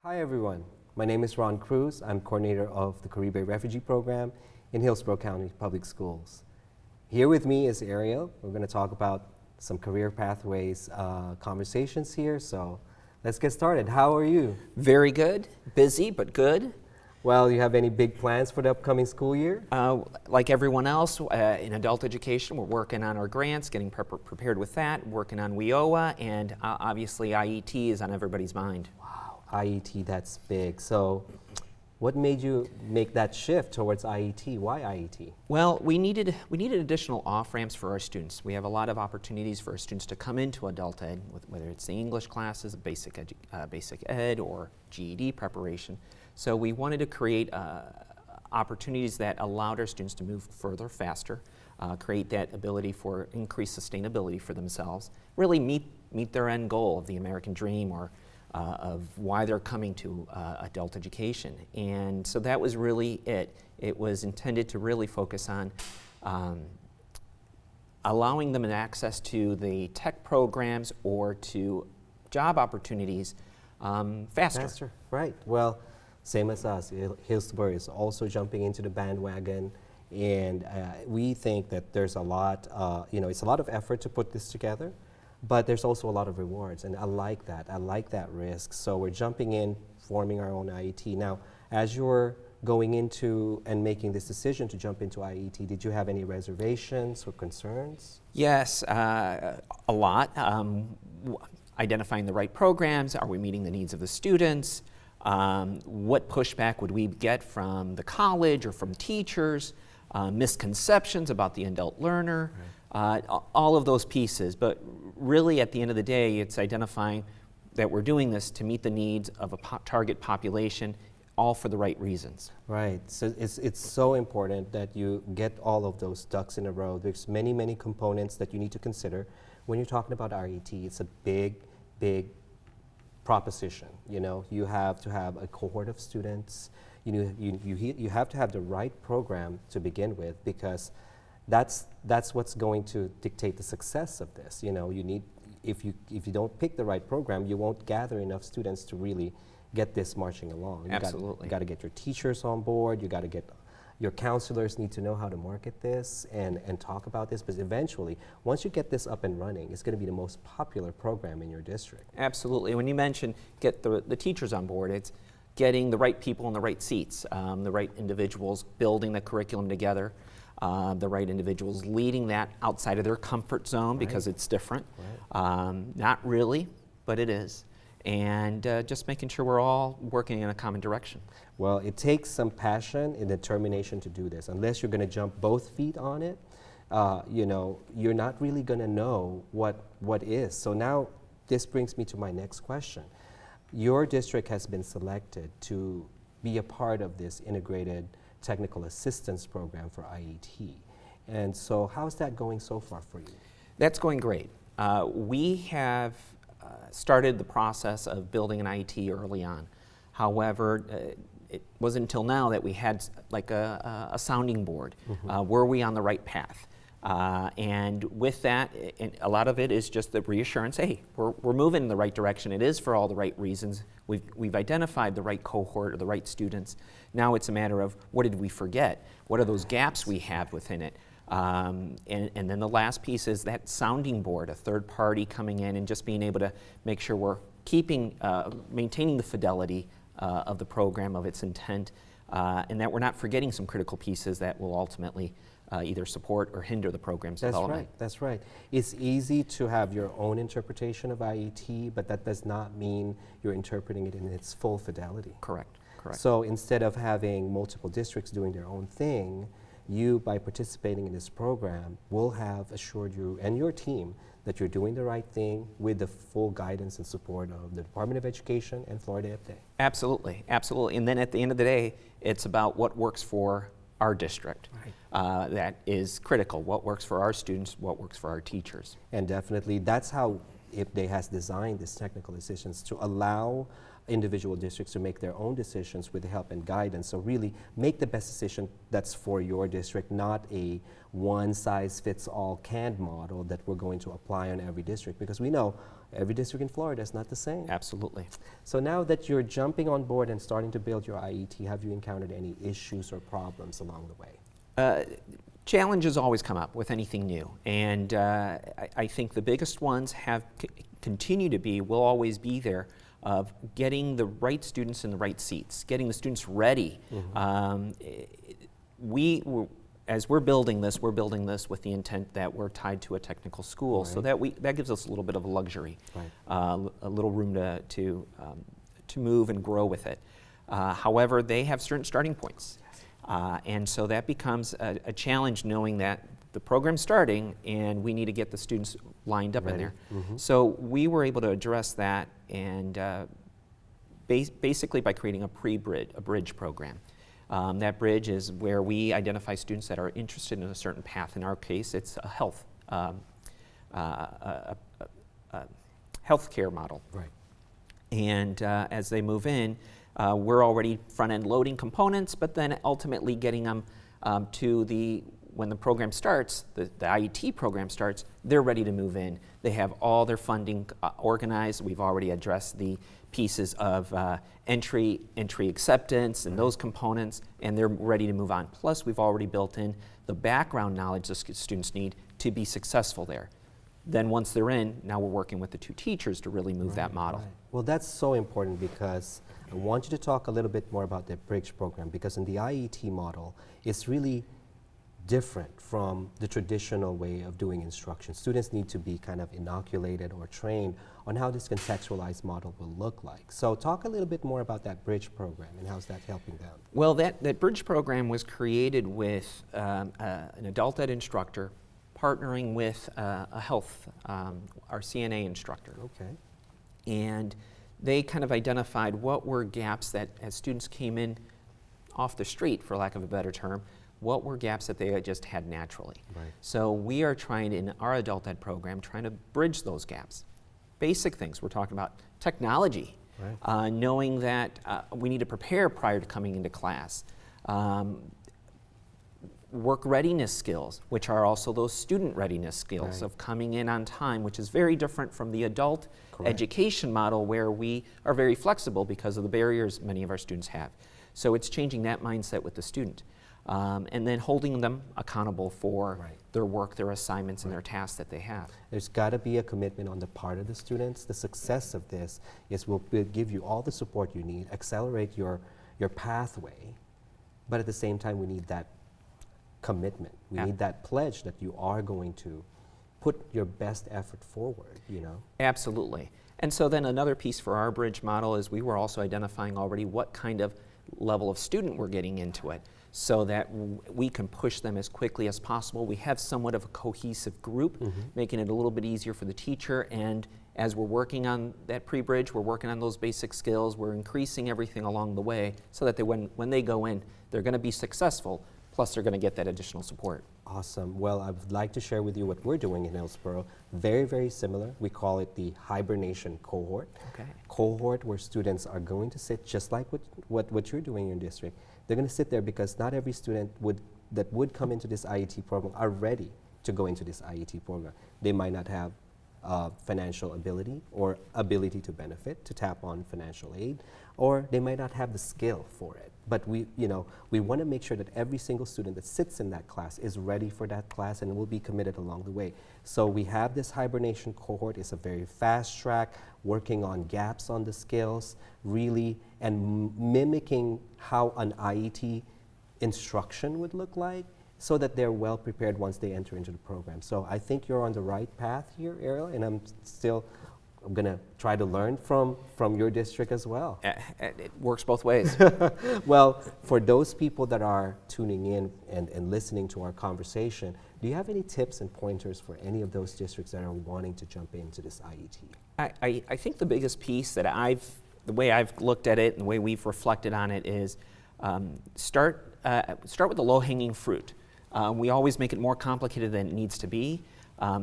Hi everyone, my name is Ron Cruz. I'm coordinator of the Caribe Refugee Program in Hillsborough County Public Schools. Here with me is Ariel. We're going to talk about some career pathways conversations here, so let's get started. How are you? Very good, busy but good. Well, you have any big plans for the upcoming school year? Like everyone else in adult education, we're working on our grants, getting prepared with that, working on WIOA, and obviously IET is on everybody's mind. Wow, IET, that's big. So what made you make that shift towards IET? Why IET? Well, we needed additional off-ramps for our students. We have a lot of opportunities for our students to come into adult ed, whether it's the English classes, basic ed, or GED preparation. So we wanted to create opportunities that allowed our students to move further, faster, create that ability for increased sustainability for themselves, really meet their end goal of the American dream or of why they're coming to adult education. And so that was really it. It was intended to really focus on allowing them an access to the tech programs or to job opportunities faster. Right. Well, same as us. Hillsborough is also jumping into the bandwagon, and we think that there's a lot, it's a lot of effort to put this together, but there's also a lot of rewards, and I like that. I like that risk. So we're jumping in, forming our own IET. Now, as you're going into and making this decision to jump into IET, did you have any reservations or concerns? Yes, a lot. Identifying the right programs, are we meeting the needs of the students? What pushback would we get from the college or from teachers? Misconceptions about the adult learner, right. All of those pieces. But really, at the end of the day, it's identifying that we're doing this to meet the needs of a target population, all for the right reasons. Right. So it's so important that you get all of those ducks in a row. There's many, many components that you need to consider. When you're talking about RET, it's a big proposition. You have to have a cohort of students. You have to have the right program to begin with, because that's what's going to dictate the success of this. If you don't pick the right program, you won't gather enough students to really get this marching along. Absolutely. You got to get your teachers on board. You got to get your counselors need to know how to market this and talk about this, because eventually, once you get this up and running, it's going to be the most popular program in your district. Absolutely. When you mention get the teachers on board, it's getting the right people in the right seats, the right individuals building the curriculum together, the right individuals leading that outside of their comfort zone, because it's different. Right. Not really, but it is. And just making sure we're all working in a common direction. Well, it takes some passion and determination to do this. Unless you're going to jump both feet on it, you're not really going to know what is. So now this brings me to my next question. Your district has been selected to be a part of this integrated technical assistance program for IET. And so how's that going so far for you? That's going great. We have started the process of building an IET early on. However, it wasn't until now that we had like a sounding board. Mm-hmm. Were we on the right path? And with that, a lot of it is just the reassurance, hey, we're moving in the right direction. It is for all the right reasons. We've identified the right cohort or the right students. Now it's a matter of, what did we forget? What are those gaps we have within it? And then the last piece is that sounding board, a third party coming in and just being able to make sure we're maintaining the fidelity of the program, of its intent, and that we're not forgetting some critical pieces that will ultimately either support or hinder the program's development. That's right. It's easy to have your own interpretation of IET, but that does not mean you're interpreting it in its full fidelity. Correct. So instead of having multiple districts doing their own thing, you, by participating in this program, will have assured you and your team that you're doing the right thing with the full guidance and support of the Department of Education and Florida IPDAE. Absolutely. And then at the end of the day, it's about what works for our district. Right. That is critical. What works for our students, what works for our teachers. And definitely, that's how IPDAE has designed this technical assistance, to allow individual districts to make their own decisions with the help and guidance. So really make the best decision that's for your district, not a one-size-fits-all canned model that we're going to apply on every district, because we know every district in Florida is not the same. Absolutely. So now that you're jumping on board and starting to build your IET, have you encountered any issues or problems along the way? Challenges always come up with anything new, and I think the biggest ones continue to be, will always be there, of getting the right students in the right seats, getting the students ready. As we're building this with the intent that we're tied to a technical school, so that gives us a little bit of a luxury, a little room to move and grow with it. However, they have certain starting points. And so that becomes a challenge, knowing that the program's starting and we need to get the students lined up in there. So we were able to address that, and basically by creating a bridge program. That bridge is where we identify students that are interested in a certain path. In our case, it's a healthcare model. Right. And as they move in, we're already front-end loading components, but then ultimately getting them when the program starts, the IET program starts, they're ready to move in. They have all their funding organized. We've already addressed the pieces of entry acceptance and those components, and they're ready to move on. Plus, we've already built in the background knowledge the students need to be successful there. Then once they're in, now we're working with the two teachers to really move that model. Right. Well, that's so important, because I want you to talk a little bit more about the bridge program, because in the IET model, it's really different from the traditional way of doing instruction. Students need to be kind of inoculated or trained on how this contextualized model will look like. So talk a little bit more about that bridge program and how's that helping them. Well, that bridge program was created with an adult ed instructor partnering with a health, our CNA instructor. Okay. And they kind of identified what were gaps that, as students came in off the street, for lack of a better term, what were gaps that they just had naturally. Right. So we are trying, in our adult ed program, trying to bridge those gaps. Basic things, we're talking about technology, knowing that we need to prepare prior to coming into class. Work readiness skills, which are also those student readiness skills of coming in on time, which is very different from the adult education model, where we are very flexible because of the barriers many of our students have. So it's changing that mindset with the student. And then holding them accountable for their work, their assignments, and their tasks that they have. There's got to be a commitment on the part of the students. The success of this is we'll give you all the support you need, accelerate your pathway, but at the same time we need that commitment. We need that pledge that you are going to put your best effort forward, you know? Absolutely. And so then another piece for our bridge model is we were also identifying already what kind of level of student we're getting into it, so that we can push them as quickly as possible. We have somewhat of a cohesive group, making it a little bit easier for the teacher, and as we're working on that pre-bridge, we're working on those basic skills, we're increasing everything along the way, so that when they go in, they're going to be successful, plus they're going to get that additional support. Awesome. Well, I would like to share with you what we're doing in Hillsborough. Very, very similar. We call it the Hibernation Cohort. Okay. Cohort where students are going to sit just like what you're doing in your district. They're going to sit there because not every student that would come into this IET program are ready to go into this IET program. They might not have financial ability or ability to benefit, to tap on financial aid, or they might not have the skill for it. But we want to make sure that every single student that sits in that class is ready for that class and will be committed along the way. So we have this Hibernation Cohort. It's a very fast track, working on gaps on the skills, really, and mimicking how an IET instruction would look like, so that they're well prepared once they enter into the program. So I think you're on the right path here, Ariel, and I'm going to try to learn from your district as well. It works both ways. Well, for those people that are tuning in and listening to our conversation, do you have any tips and pointers for any of those districts that are wanting to jump into this IET? I think the biggest piece that the way I've looked at it and the way we've reflected on it is start with the low-hanging fruit. We always make it more complicated than it needs to be.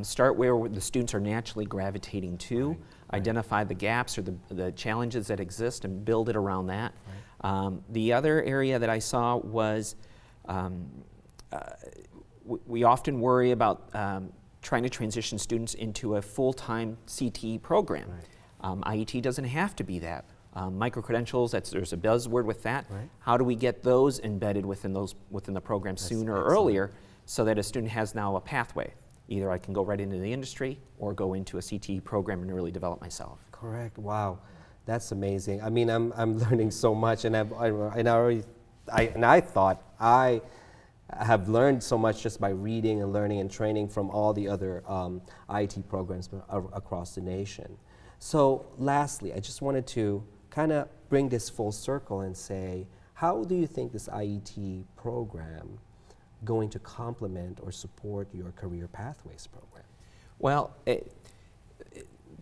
Start where the students are naturally gravitating to, identify the gaps or the challenges that exist and build it around that. The other area that I saw was we often worry about trying to transition students into a full-time CTE program. IET doesn't have to be that. Micro-credentials, there's a buzzword with that. How do we get those embedded within the program sooner or earlier so that a student has now a pathway? Either I can go right into the industry or go into a CTE program and really develop myself. Correct. Wow, that's amazing. I mean, I'm learning so much, and I thought I have learned so much just by reading and learning and training from all the other IET programs across the nation. So lastly, I just wanted to kind of bring this full circle and say, how do you think this IET program going to complement or support your career pathways program? Well,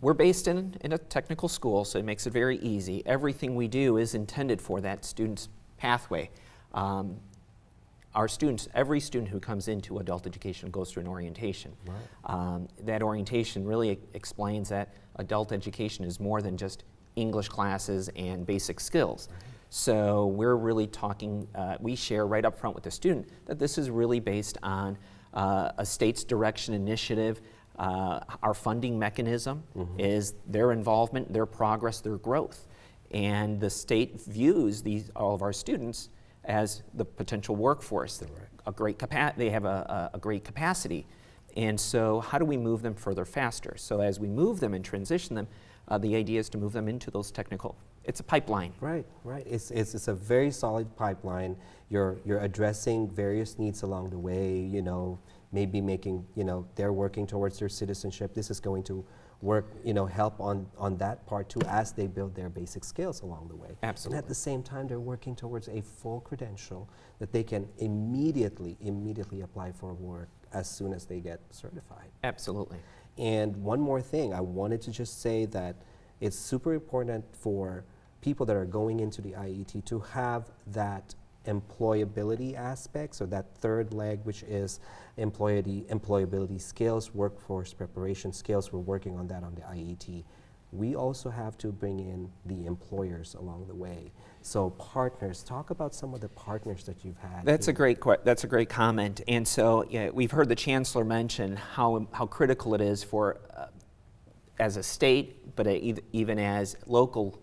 we're based in a technical school, so it makes it very easy. Everything we do is intended for that student's pathway. Our students, every student who comes into adult education goes through an orientation. That orientation really explains that adult education is more than just English classes and basic skills. So we're really talking, we share right up front with the student that this is really based on a state's direction initiative. Our funding mechanism is their involvement, their progress, their growth. And the state views all of our students as the potential workforce. They have a great capacity. And so how do we move them further faster? So as we move them and transition them, the idea is to move them into those technical. It's a pipeline. Right. It's a very solid pipeline. You're addressing various needs along the way, you know, maybe making, you know, they're working towards their citizenship. This is going to work, you know, help on that part too as they build their basic skills along the way. Absolutely. And at the same time, they're working towards a full credential that they can immediately apply for work as soon as they get certified. Absolutely. And one more thing, I wanted to just say that it's super important for people that are going into the IET to have that employability aspect, so that third leg, which is employability skills, workforce preparation skills. We're working on that on the IET. We also have to bring in the employers along the way. So partners, talk about some of the partners that you've had. That's a great comment. And so we've heard the Chancellor mention how critical it is for, as a state, but even as local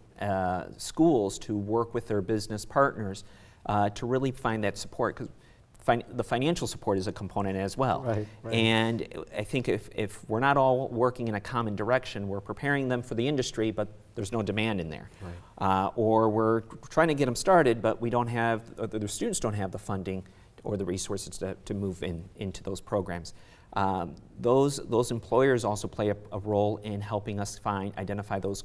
schools to work with their business partners to really find that support, because the financial support is a component as well. Right. And I think if we're not all working in a common direction, we're preparing them for the industry, but there's no demand in there. Or we're trying to get them started, but we don't have, the students don't have the funding or the resources to move into those programs. Those employers also play a role in helping us identify those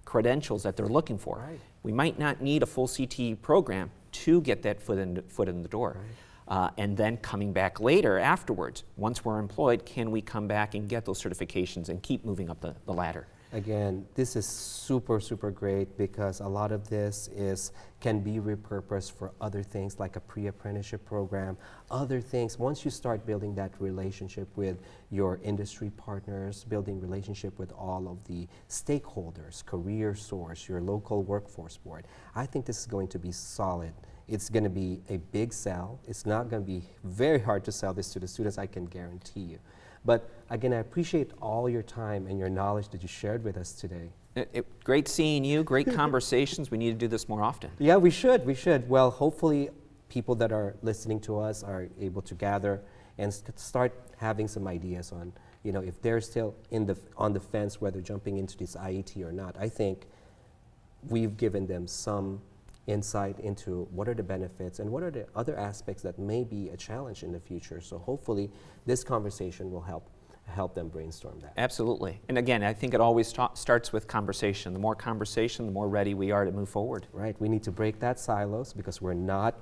credentials that they're looking for. We might not need a full CTE program to get that foot in the door. And then coming back later afterwards, once we're employed, can we come back and get those certifications and keep moving up the ladder? Again, this is super great because a lot of this can be repurposed for other things like a pre-apprenticeship program, other things. Once you start building that relationship with your industry partners, building relationship with all of the stakeholders, Career Source, your local workforce board, I think this is going to be solid. It's going to be a big sell. It's not going to be very hard to sell this to the students, I can guarantee you. But again, I appreciate all your time and your knowledge that you shared with us today. Great seeing you, great conversations. We need to do this more often. Yeah, we should. Well, hopefully people that are listening to us are able to gather and start having some ideas on, you know, if they're still on the fence whether jumping into this IET or not. I think we've given them some insight into what are the benefits and what are the other aspects that may be a challenge in the future. So hopefully this conversation will help them brainstorm that. Absolutely. And again, I think it always starts with conversation. The more conversation, the more ready we are to move forward. Right. We need to break that silos because we're not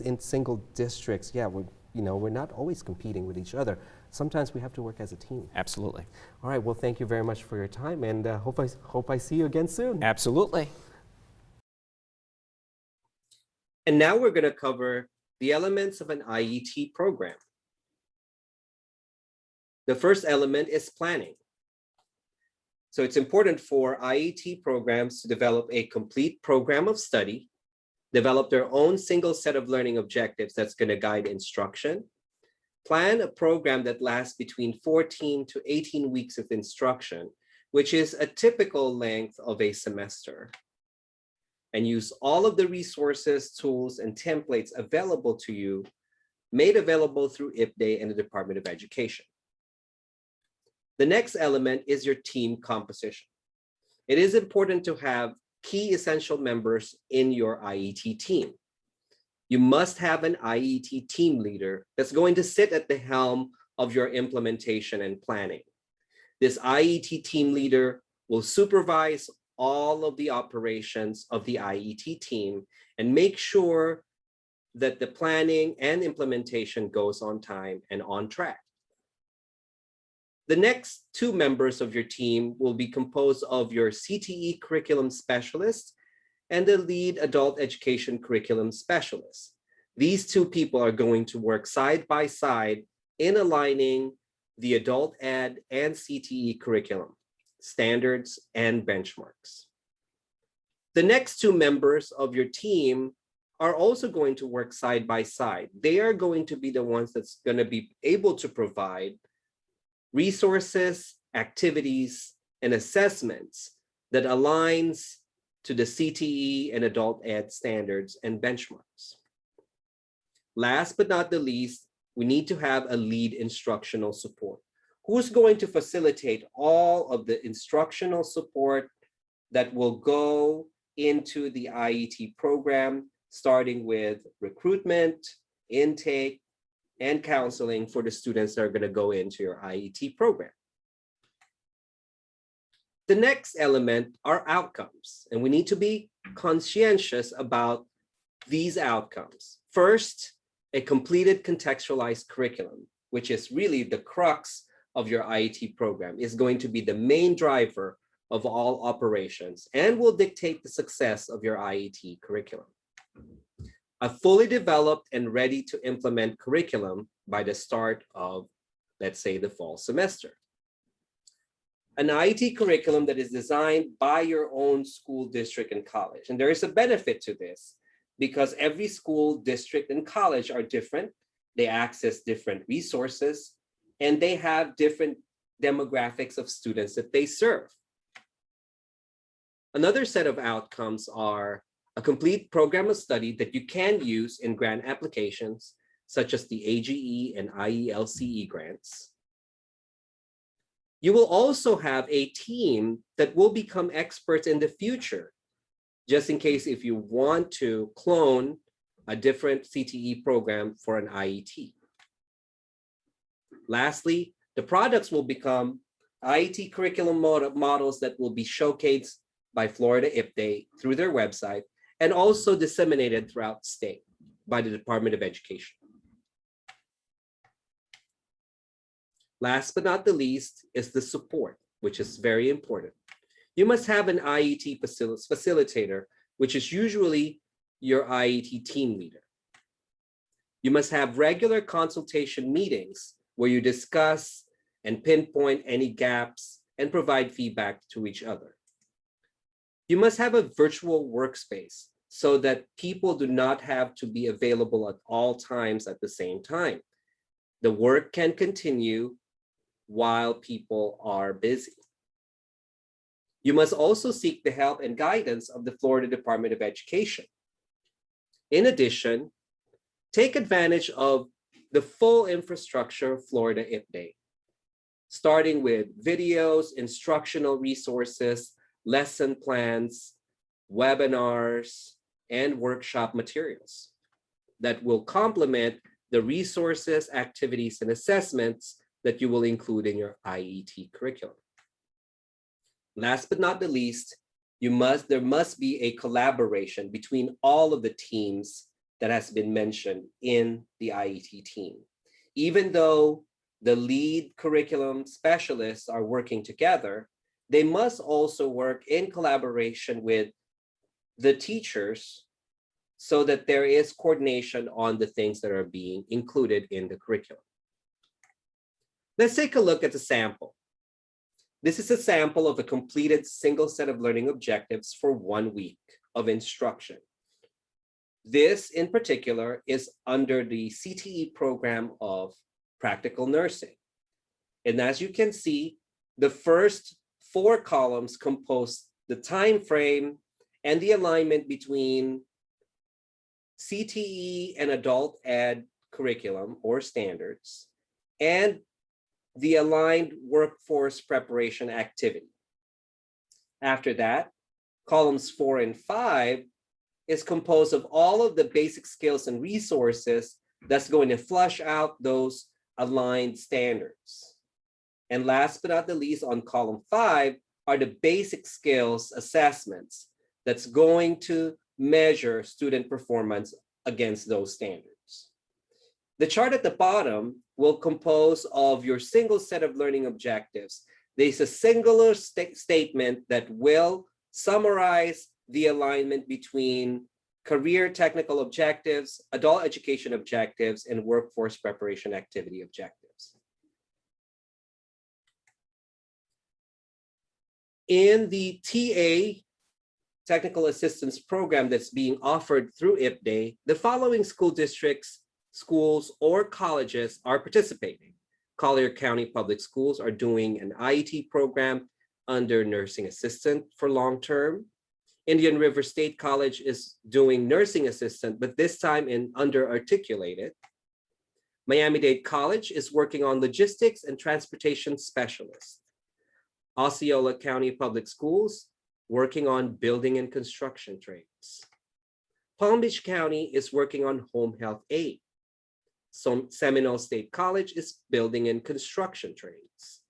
in single districts. Yeah, we're not always competing with each other. Sometimes we have to work as a team. Absolutely. All right. Well, thank you very much for your time, and hope I see you again soon. Absolutely. And now we're going to cover the elements of an IET program. The first element is planning. So it's important for IET programs to develop a complete program of study, develop their own single set of learning objectives that's going to guide instruction, plan a program that lasts between 14 to 18 weeks of instruction, which is a typical length of a semester, and use all of the resources, tools, and templates available to you, made available through IPDAE and the Department of Education. The next element is your team composition. It is important to have key essential members in your IET team. You must have an IET team leader that's going to sit at the helm of your implementation and planning. This IET team leader will supervise all of the operations of the IET team and make sure that the planning and implementation goes on time and on track. The next two members of your team will be composed of your CTE curriculum specialist and the lead adult education curriculum specialist. These two people are going to work side by side in aligning the adult ed and CTE curriculum, standards, and benchmarks. The next two members of your team are also going to work side by side. They are going to be the ones that's going to be able to provide resources, activities, and assessments that aligns to the CTE and adult ed standards and benchmarks. Last but not the least, we need to have a lead instructional support. Who's going to facilitate all of the instructional support that will go into the IET program, starting with recruitment, intake, and counseling for the students that are going to go into your IET program. The next element are outcomes, and we need to be conscientious about these outcomes. First, a completed contextualized curriculum, which is really the crux of your IET program, is going to be the main driver of all operations and will dictate the success of your IET curriculum. A fully developed and ready to implement curriculum by the start of, let's say, the fall semester. An IET curriculum that is designed by your own school district and college. And there is a benefit to this because every school district and college are different. They access different resources and they have different demographics of students that they serve. Another set of outcomes are a complete program of study that you can use in grant applications, such as the AGE and IELCE grants. You will also have a team that will become experts in the future, just in case if you want to clone a different CTE program for an IET. Lastly, the products will become IET curriculum models that will be showcased by Florida IPDAE through their website and also disseminated throughout the state by the Department of Education. Last but not the least is the support, which is very important. You must have an IET facilitator, which is usually your IET team leader. You must have regular consultation meetings where you discuss and pinpoint any gaps and provide feedback to each other. You must have a virtual workspace so that people do not have to be available at all times at the same time. The work can continue while people are busy. You must also seek the help and guidance of the Florida Department of Education. In addition, take advantage of the full infrastructure of Florida IPDAE, starting with videos, instructional resources, lesson plans, webinars, and workshop materials that will complement the resources, activities, and assessments that you will include in your IET curriculum. Last but not the least, there must be a collaboration between all of the teams that has been mentioned in the IET team. Even though the lead curriculum specialists are working together, they must also work in collaboration with the teachers so that there is coordination on the things that are being included in the curriculum. Let's take a look at the sample. This is a sample of a completed single set of learning objectives for 1 week of instruction. This in particular is under the CTE program of practical nursing. And as you can see, the first 4 columns compose the time frame and the alignment between CTE and adult ed curriculum or standards, and the aligned workforce preparation activity. After that, columns 4 and 5 is composed of all of the basic skills and resources that's going to flush out those aligned standards. And last but not the least, on column 5 are the basic skills assessments that's going to measure student performance against those standards. The chart at the bottom will compose of your single set of learning objectives. There's a singular statement that will summarize the alignment between career technical objectives, adult education objectives, and workforce preparation activity objectives. In the TA technical assistance program that's being offered through IPDAE, the following school districts, schools, or colleges are participating. Collier County Public Schools are doing an IET program under nursing assistant for long-term. Indian River State College is doing nursing assistant, but this time in under-articulated. Miami-Dade College is working on logistics and transportation specialist. Osceola County Public Schools working on building and construction trades. Palm Beach County is working on home health aid. Seminole State College is building and construction trades.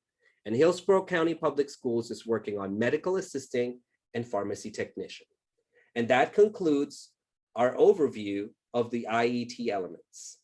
And Hillsborough County Public Schools is working on medical assisting and pharmacy technician. And that concludes our overview of the IET elements.